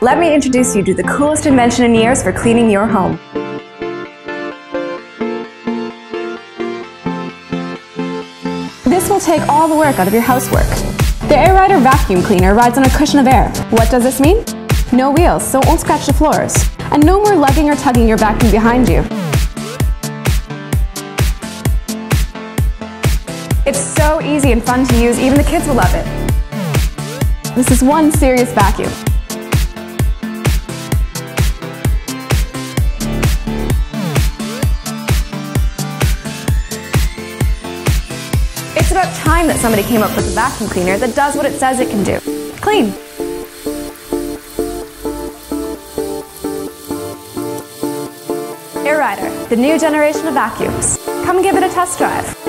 Let me introduce you to the coolest invention in years for cleaning your home. This will take all the work out of your housework. The aiRider vacuum cleaner rides on a cushion of air. What does this mean? No wheels, so it won't scratch the floors. And no more lugging or tugging your vacuum behind you. It's so easy and fun to use, even the kids will love it. This is one serious vacuum. It's about time that somebody came up with a vacuum cleaner that does what it says it can do. Clean. aiRider, the new generation of vacuums. Come give it a test drive.